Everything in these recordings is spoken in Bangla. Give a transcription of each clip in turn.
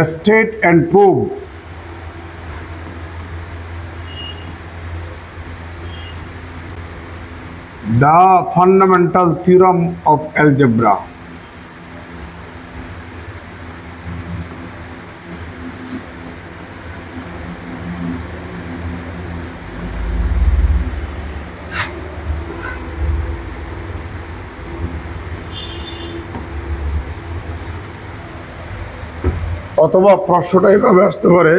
State and prove the fundamental theorem of algebra. অথবা প্রশ্নটা এভাবে আসতে পারে,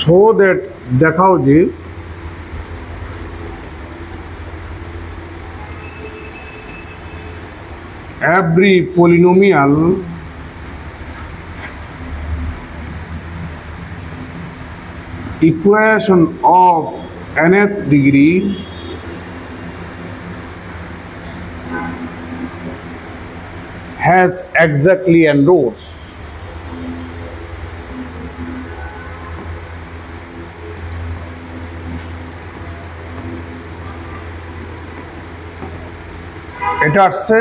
শো দ্যাট, দেখাও যে every polynomial equation of nth degree has exactly n rows. এটা আসছে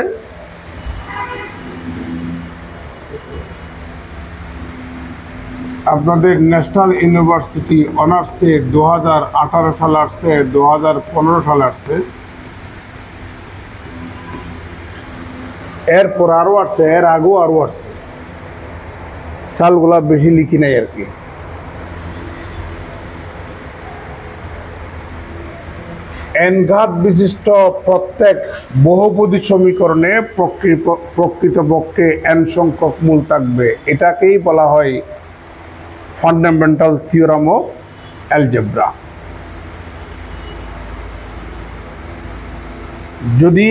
আপনাদের ন্যাশনাল ইউনিভার্সিটি অনার্সে 2018 সালে আসছে, 2015 সালে আসছে, এরপর আরো আসছে, এর আগেও আরো আসছে, সালগুলা বেশি লিখি নাই আর কি। n ঘাত বিশিষ্ট প্রত্যেক বহুপদী সমীকরণে প্রকৃতপক্ষে n সংখ্যক মূল থাকবে, এটাকেই বলা হয় ফান্ডামেন্টাল থিওরাম অফ অ্যালজেব্রা। যদি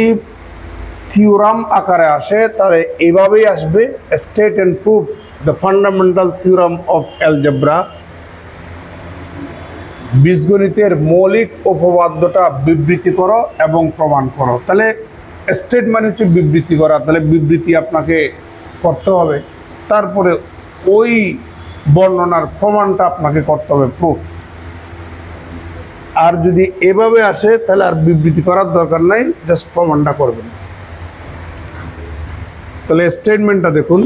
থিওরাম আকারে আসে তাহলে এইভাবেই আসবে, state and prove the fundamental theorem of algebra. বীজগণিতের মৌলিক উপপাদ্যটা বিবৃতি করো এবং প্রমাণ করো। তাহলে স্টেট মানে হচ্ছে বিবৃতি করা, তাহলে বিবৃতি আপনাকে করতে হবে, তারপরে ওই বর্ণনার প্রমাণটা আপনাকে করতে হবে, প্রুফ। আর যদি এভাবে আসে তাহলে আর বিবৃতি করার দরকার নাই, জাস্ট প্রমাণটা করবেন। তাহলে স্টেটমেন্টটা দেখুন,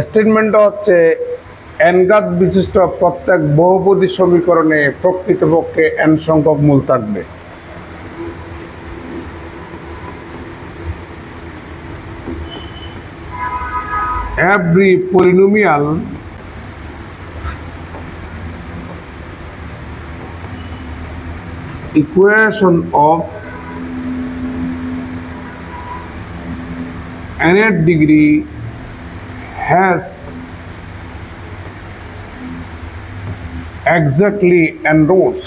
স্টেটমেন্টটা হচ্ছে n ঘাত বিশিষ্ট প্রত্যেক বহুপদী সমীকরণে প্রকৃতপক্ষে n সংখ্যক মূল থাকবে। Every polynomial equation of nth degree has exactly n rows.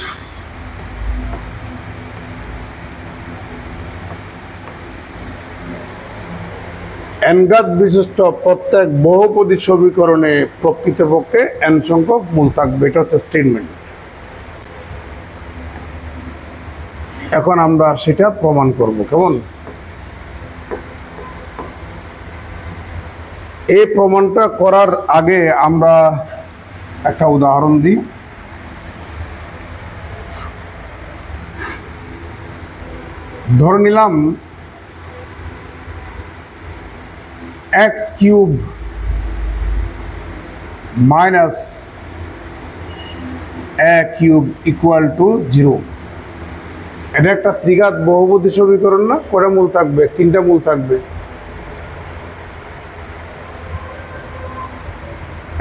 n ঘাত বিশিষ্ট প্রত্যেক বহুপদী সমীকরণে প্রকৃতপক্ষে n সংখ্যক মূল থাকবে, এটা হচ্ছে স্টেটমেন্ট। এখন আমরা সেটা প্রমাণ করব। কেমন? এই প্রমাণটা করার আগে আমরা একটা উদাহরণ দিই। ধরে নিলাম x cube minus a cube equal to 0। এটা একটা ত্রিঘাত বহুপদী সমীকরণ না? কয়টা মূল থাকবে? 3টা মূল থাকবে।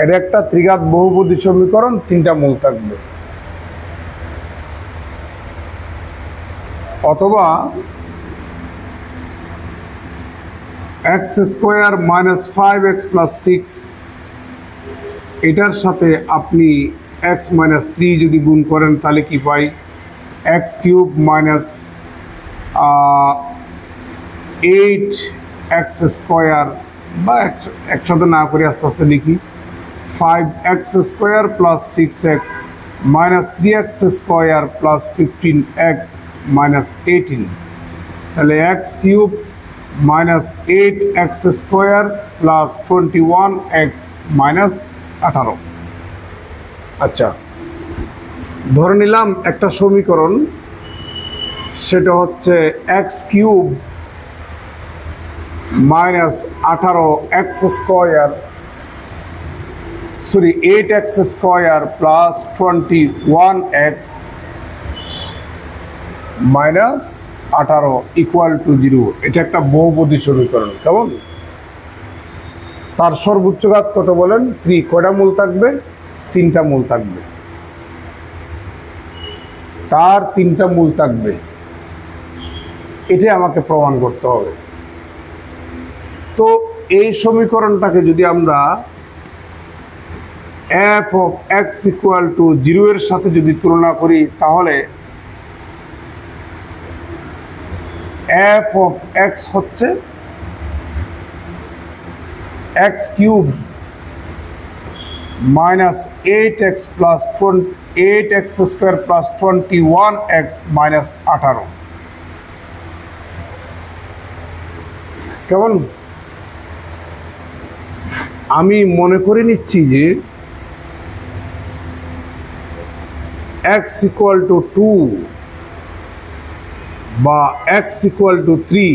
এটা একটা ত্রিঘাত বহুপদী সমীকরণ, 3টা মূল থাকবে। অথবা x square minus 5x plus 6, এটার সাথে আপনি x মাইনাস 3 যদি গুণ করেন তাহলে কি পাই? x cube minus 8x square, বা একসাথে না করে আস্তে আস্তে লিখি, 5x square plus 6x minus 3x square plus 15x minus 18। তাহলে x cube minus 8x square plus 21x minus 18। আচ্ছা, ধরে নিলাম একটা সমীকরণ, সেটা হচ্ছে x cube minus 18x square, sorry 8x square plus 21x minus 18 equal to 0। এটা একটা বহুপদী সমীকরণ, কেমন? তার সর্বোচ্চ ঘাত কত বলেন? 3। কয়টা মূল থাকবে? 3টা মূল থাকবে। তার 3টা মূল থাকবে, এটাই আমাকে প্রমাণ করতে হবে। তো এই সমীকরণটাকে যদি আমরা f of x equal to 0 এর সাথে যদি তুলনা করি, তাহলে f of x হচ্ছে x cube minus 8x plus 8x square plus 21x minus 18, কেমন? আমি মনে করে নিচ্ছি যে x ইকুয়াল টু 2 বা x equal to 3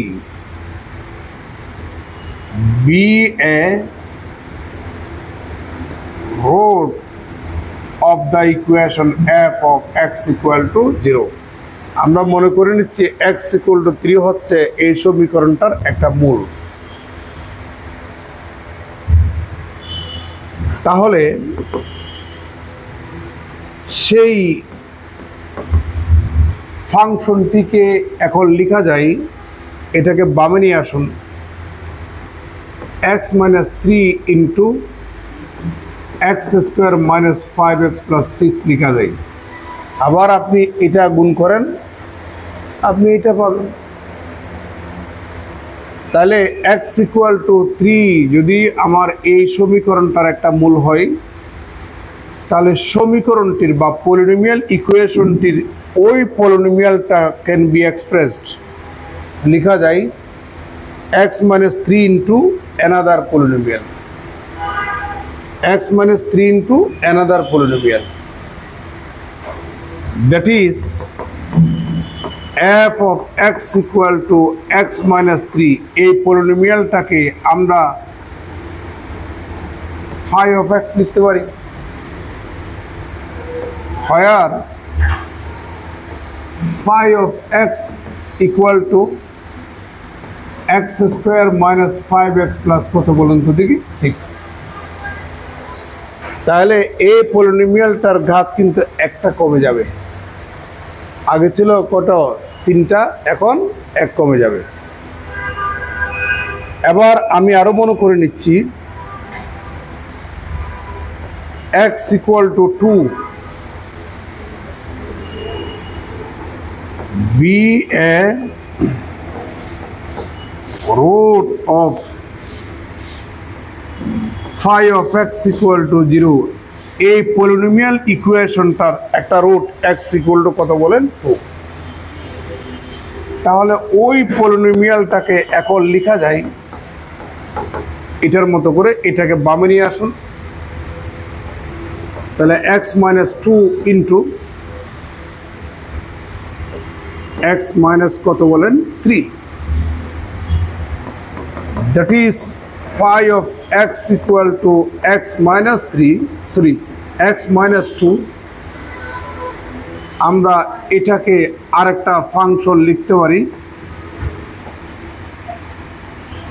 be a root of the equation f of x equal to 0। আমরা মনে করে নিচ্ছি x equal to 3 হচ্ছে এই সমীকরণটার একটা মূল। তাহলে সেই ফাংশনটিকে এখন লেখা যায়, এটাকে বামে নিয়ে আসুন, x minus 3 into x square minus 5x plus 6 লেখা যায়। আবার আপনি এটা গুণ করেন, আপনি এটা পাবেন। তাহলে x equal to 3 যদি আমার এই সমীকরণটার একটা মূল হয়, তাহলে সমীকরণটির বা পলিনোমিয়াল ইকুয়েশনটির ওই পলিনোমিয়ালটা ক্যান বি এক্সপ্রেসড, লেখা যায় x minus 3 into another polynomial, x minus 3 into another polynomial, that is f of x equal to x minus 3। এই পলিনোমিয়ালটাকে আমরা phi of x লিখতে পারি, where phi of x equal to x square minus 5x plus কত বলুন তো দেখি? 6। তাহলে এই পলিনোমিয়ালটার ঘাত কিন্তু একটা কমে যাবে। আগে ছিল কত? 3টা, এখন 1 কমে যাবে। এবার আমি আরো মনে করে নিচ্ছি x equal to 2 be a root of phi of x equal to 0। এই পলিনোমিয়াল ইকুয়েশনটার একটা রুট x equal to কত বলেন? 2। তাহলে ওই পলিনোমিয়ালটাকে এখন লেখা যায় এটার মতো করে, এটাকে বামে নিয়ে আসুন। তাহলে x minus 2 into x minus কত বলেন? 3, that is phi of x equal to x minus 3, sorry x minus 2। আমরা এটাকে আরেকটা ফাংশন লিখতে পারি,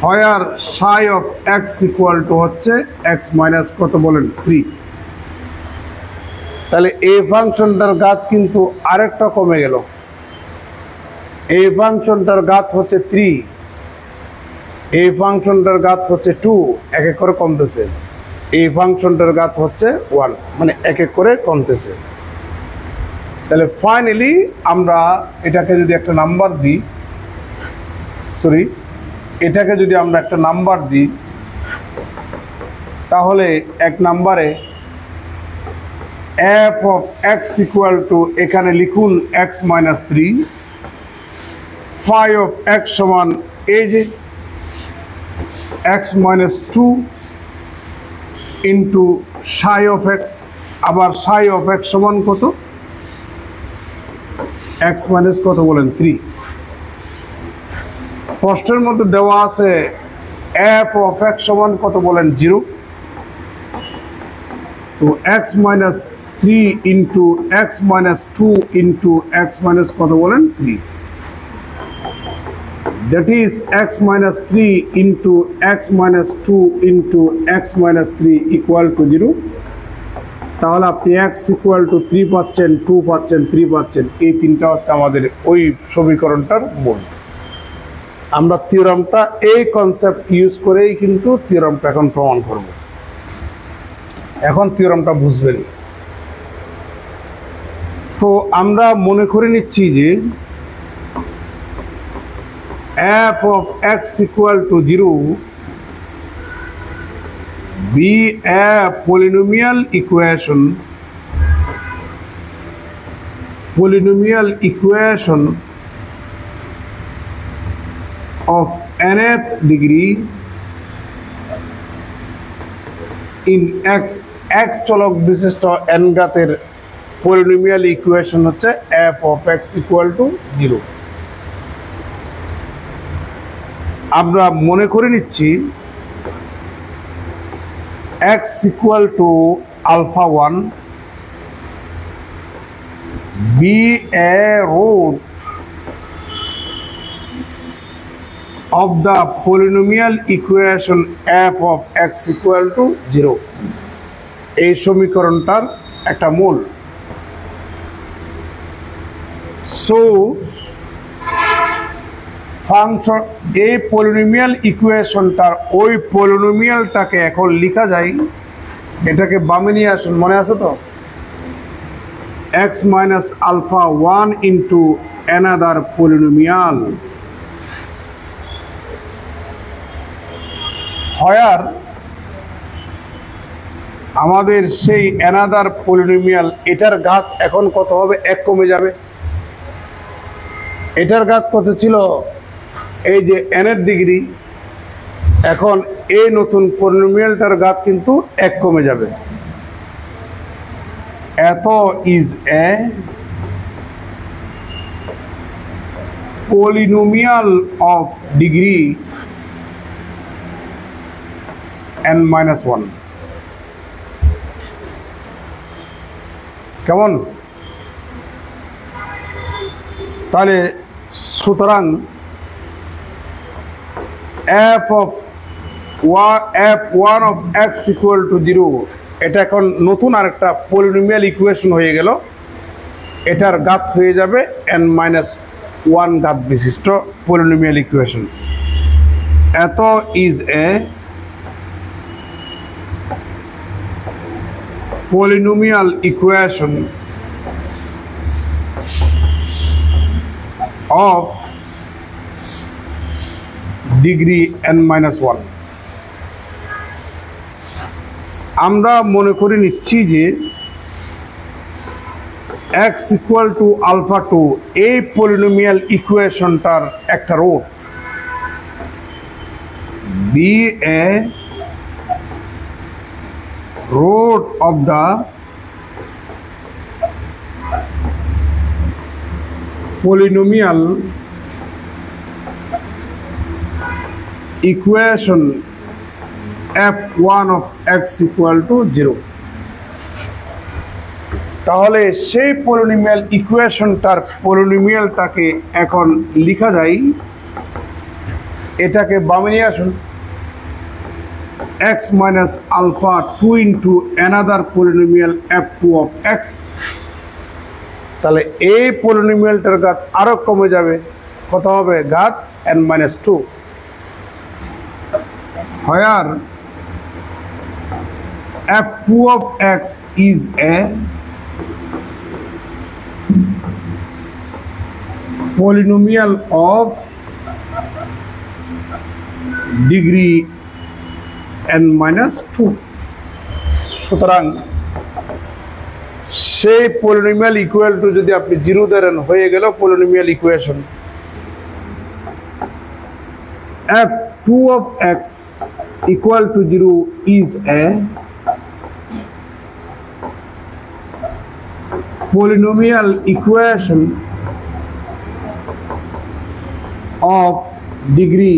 where psi of x equal to হচ্ছে x minus কত বলেন? 3। তাহলে এই ফাংশনটার ঘাত কিন্তু আরেকটা কমে গেল। এই ফাংশনটার ঘাত হচ্ছে 3, এই ফাংশনটার ঘাত হচ্ছে 2, এক এক করে কমতেছে। এই ফাংশনটার ঘাত হচ্ছে 1, মানে এক এক করে কমতেছে। তাহলে ফাইনালি আমরা এটাকে যদি একটা নাম্বার দিই, সরি এটাকে যদি আমরা একটা নাম্বার দিই, তাহলে এক নাম্বারে f of x equal to এখানে লিখুন x minus 3, phi of x সমান এই যে x minus 2 into psi of x, আবার psi of x সমান কত? x মাইনাস কত বলেন 3। প্রশ্নের মধ্যে দেওয়া আছে f of x সমান কত বলেন 0। তো x minus 3 into x minus 2 into x minus কত বলেন 3, that is x minus 3 into x minus 2 into x minus 3 equal to 0। তাহলে আপনি x equal to 3 পাচ্ছেন, 2 পাচ্ছেন, 3 পাচ্ছেন। এই তিনটা হচ্ছে আমাদের ওই সমীকরণটার মূল। আমরা থিওরামটা এই কনসেপ্ট ইউজ করেই কিন্তু থিওরামটা এখন প্রমাণ করব। এখন থিওরামটা বুঝবেন। তো আমরা মনে করে নিচ্ছি যে f of x equal to 0 be a polynomial equation of nth degree in x চলক বিশিষ্ট n ঘাতের পলিনোমিয়াল ইকুয়েশন হচ্ছে f of x equal to 0। আমরা মনে করে নিচ্ছি x equal to alpha 1 be a root of the polynomial equation f of x equal to 0। এই সমীকরণটার একটা মূল। সো ফাংশন এই পলিনোমিয়াল ইকুয়েশনটার ওই পলিনোমিয়ালটাকে এখন লেখা যায়, এটাকে বামে নিয়ে আসুন, মনে আছে তো, x minus alpha 1 into another polynomial where আমাদের সেই another polynomial এটার ঘাত এখন কত হবে, 1 কমে যাবে। এটার ঘাত কত ছিল, এই যে n এর ডিগ্রি, এখন এই নতুন পলিনোমিয়ালটার ঘাত কিন্তু 1 কমে যাবে। এত is a polynomial of degree n-1। কেমন? তাহলে সুতরাং f1 of x equal to 0 এটা এখন নতুন আরেকটা পলিনোমিয়াল ইকুয়েশন হয়ে গেল। এটার ঘাত হয়ে যাবে n-1 ঘাত বিশিষ্ট পলিনোমিয়াল ইকুয়েশন। এত is a polynomial equation of degree n-1। আমরা মনে করে নিচ্ছি যে x equal to alpha 2 এই পলিনোমিয়াল ইকুয়েশনটার একটা root, be a root of the polynomial equation f1 of x equal to 0। তাহলে সেই পলিনোমিয়াল ইকুয়েশনটার পলিনোমিয়ালটাকে এখন লেখা যায়, এটাকে বামে নিয়ে আসুন, x minus alpha 2 into another polynomial f2 of x। তাহলে এই পলিনোমিয়ালটার ঘাত আরো কমে যাবে, কত হবে, ঘাত n-2, where f2 of x is a polynomial of degree n-2। সুতরাং সেই পলিনোমিয়াল ইকুয়াল টু যদি আপনি 0 ধরেন, হয়ে গেল polynomial equation f2 of x equal to 0 is a polynomial equation of degree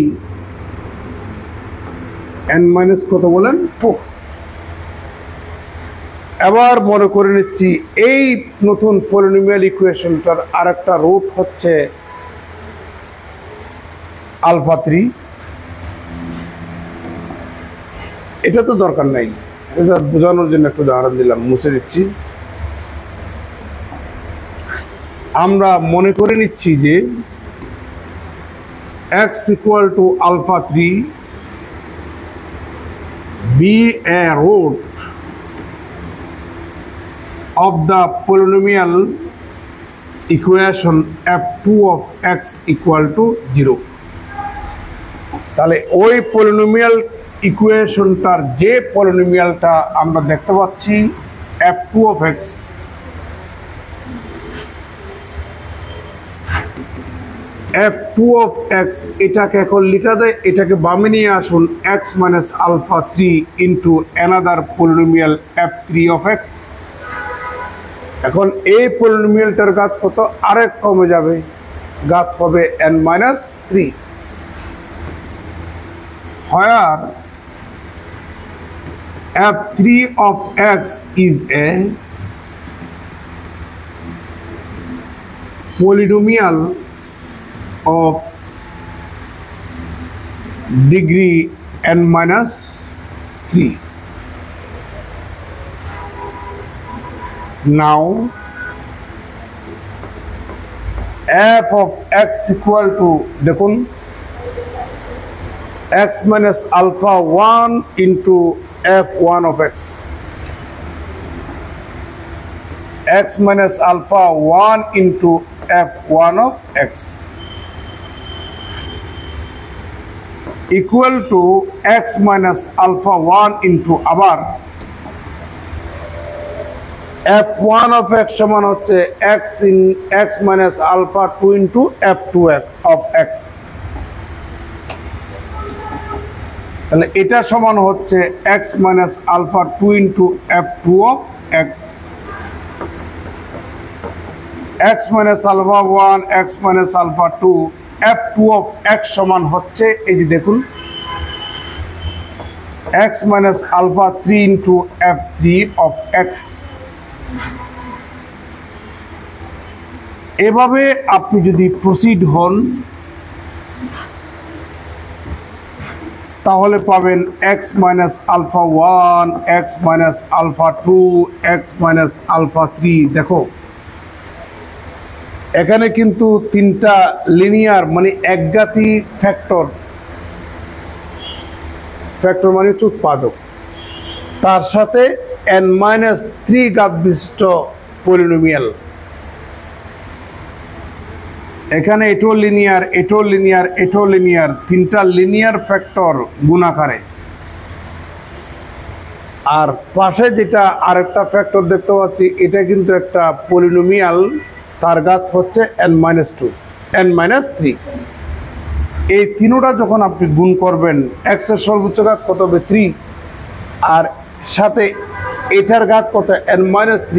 n minus কত বলেন 4। এবার মনে করে নিচ্ছি এই নতুন পলিনোমিয়াল ইকুয়েশনটার আরেকটা রুট হচ্ছে আলফা 3। এটা তো দরকার নাই, এটা বোঝানোর জন্য একটু উদাহরণ দিলাম, মুছে দিচ্ছি। আমরা মনে করে নিচ্ছি যে x equal to alpha 3 be a root of the polynomial equation f2 of x equal to 0। তাহলে ওই পলিনোমিয়াল ইকুয়েশনটার যে পলিনোমিয়ালটা আমরা দেখতে পাচ্ছি f2 of x, f2 of x এটাকে এখন লেখা যায়, এটাকে বামে নিয়ে আসুন x minus alpha 3 into another polynomial f3 of x। এখন এই পলিনোমিয়ালটার ঘাত কত, আরেক কমে যাবে, ঘাত হবে n minus 3, where f3 of x is a polynomial of degree n minus 3। Now f of x equal to দেখুন x minus alpha 1 into f1 of x, x minus alpha 1 into f1 of x equal to x minus alpha 1 into আবার f1 of x সমান হচ্ছে x minus alpha 2 into f2 of x। তাহলে এটা সমান হচ্ছে x minus alpha 2 into f2 of x, x minus alpha 1 x minus alpha 2 f2 of x সমান হচ্ছে এই যে দেখুন x minus alpha 3 into f3 of x। এভাবে আপনি যদি প্রসিড হন তাহলে পাবেন x minus alpha 1 x minus alpha 2 x minus alpha 3। দেখো এখানে কিন্তু তিনটা লিনিয়ার মানে একঘাতী ফ্যাক্টর মানে উৎপাদক, তার সাথে n-3 ঘাত বিশিষ্ট পলিনোমিয়াল। এখানে এটাও লিনিয়ার, এটাও লিনিয়ার, এটাও লিনিয়ার, তিনটা লিনিয়ার ফ্যাক্টর গুণাকারে। আর পাশে যেটা আরেকটা ফ্যাক্টর দেখতে পাচ্ছি এটা কিন্তু একটা পলিনোমিয়াল, তার ঘাত হচ্ছে n-2 n-3। এই তিনটা যখন আপনি গুণ করবেন x এর সর্বোচ্চ ঘাত কত হবে 3, আর সাথে এটার ঘাত কত n-3,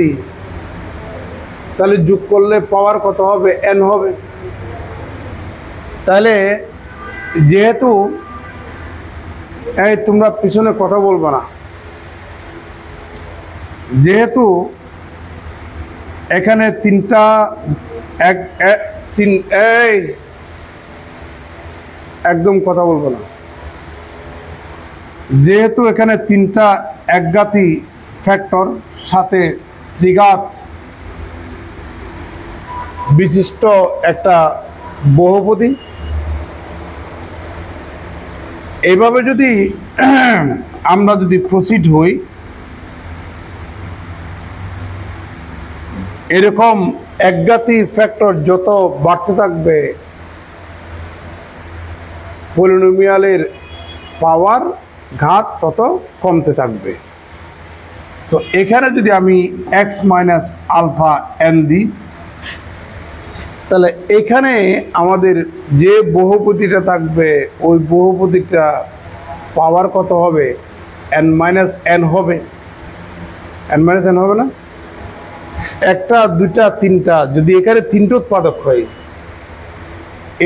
তাহলে যোগ করলে পাওয়ার কত হবে n হবে। তাহলে যেহেতু এই তোমরা পিছনে কথা বলবে না, যেহেতু এখানে তিনটা একদম কথা বলবো না, যেহেতু এখানে তিনটা একঘাতী ফ্যাক্টর সাথে ত্রিঘাত বিশিষ্ট একটা বহুপদী, এইভাবে যদি আমরা যদি প্রসিড হই এরকম একঘাতী ফ্যাক্টর যত বাড়তে থাকবে পলিনোমিয়ালের পাওয়ার ঘাত তত কমতে থাকবে। তো এখানে যদি আমি x মাইনাস আলফা n দিই তাহলে এখানে আমাদের যে বহুপদীটা থাকবে ওই বহুপদীটা পাওয়ার কত হবে n-n হবে, n-n হবে না, একটা দুইটা তিনটা, যদি এখানে তিনটা উৎপাদক হয়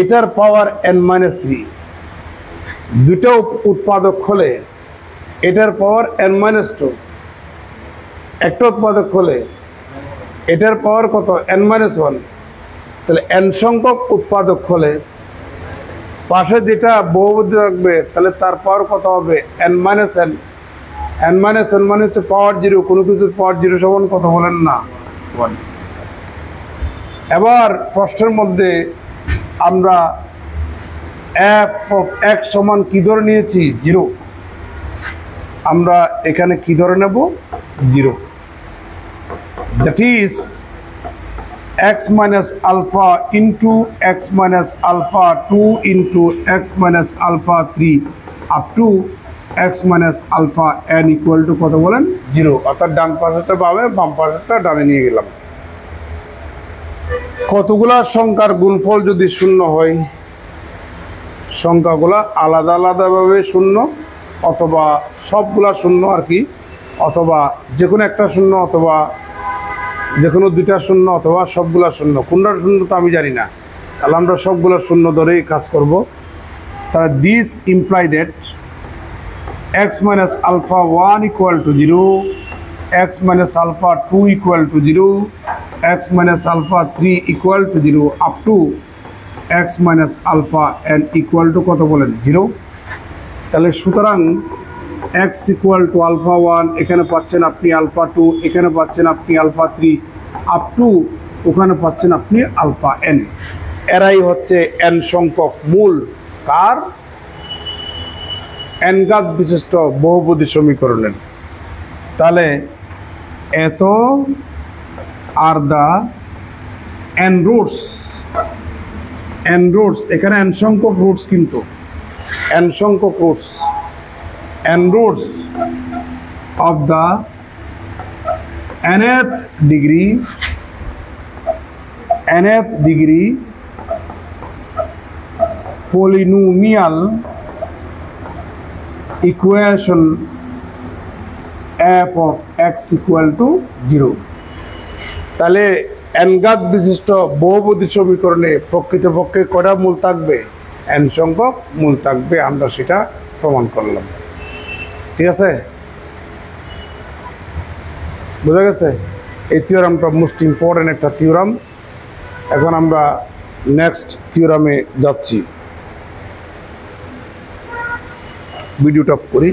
এটার পাওয়ার n-3, দুটো উৎপাদক হলে এটার পাওয়ার n-2, একটা উৎপাদক হলে এটার পাওয়ার কত n-1, তাহলে n সংখ্যক উৎপাদক হলে পাশে যেটা বহুপদী থাকবে তাহলে তার পাওয়ার কত হবে n-n, n-n মানে হচ্ছে পাওয়ার 0, কোনো কিছুর পাওয়ার 0 সমান কত বলেন না 1। এবার প্রশ্নের মধ্যে আমরা f of x সমান কি ধরে নিয়েছি 0, আমরা এখানে কি ধরে নেব 0, that is x minus alpha into x minus alpha 2 into x minus alpha 3 up to x minus alpha n equal to কত বলেন 0, অর্থাৎ ডান পাশেরটা বামে, বাম পাশেরটা ডানে নিয়ে গেলাম। কতগুলা সংখ্যার গুণফল যদি শূন্য হয়, সংখ্যাগুলা আলাদা আলাদাভাবে শূন্য অথবা সবগুলা শূন্য আর কি, অথবা যে কোনো একটা শূন্য অথবা যে কোনো দুইটা শূন্য অথবা সবগুলা শূন্য, কোনটা শূন্য তো আমি জানি না, তাহলে আমরা সবগুলা শূন্য ধরেই কাজ করব। তাহলে this imply that x minus alpha 1 equal to 0, x minus alpha 2 equal to 0, x minus alpha 3 equal to 0 up to x minus alpha n equal to কত বলেন 0। তাহলে সুতরাং x equal to alpha 1 এখানে পাচ্ছেন আপনি alpha 2, এখানে পাচ্ছেন আপনি alpha 3 up to ওখানে পাচ্ছেন আপনি alpha n। এরাই হচ্ছে n সংখ্যক মূল কার n ঘাত বিশিষ্ট বহুপদী সমীকরণের। তাহলে এত আর দা n রুটস, এখানে n সংখ্যক রুটস, কিন্তু n সংখ্যক roots, n roots of the nth degree polynomial equation f of x equal to 0। তাহলে n ঘাত বিশিষ্ট বহুপদী সমীকরণে প্রকৃতপক্ষে কয়টা মূল থাকবে, n সংখ্যক মূল থাকবে, আমরা সেটা প্রমাণ করলাম। ঠিক আছে, বোঝা গেছে? এই থিওরামটা মোস্ট ইম্পর্টেন্ট একটা থিওরাম। এখন আমরা নেক্সট থিওরামে যাচ্ছি। ভিডিওটা করি।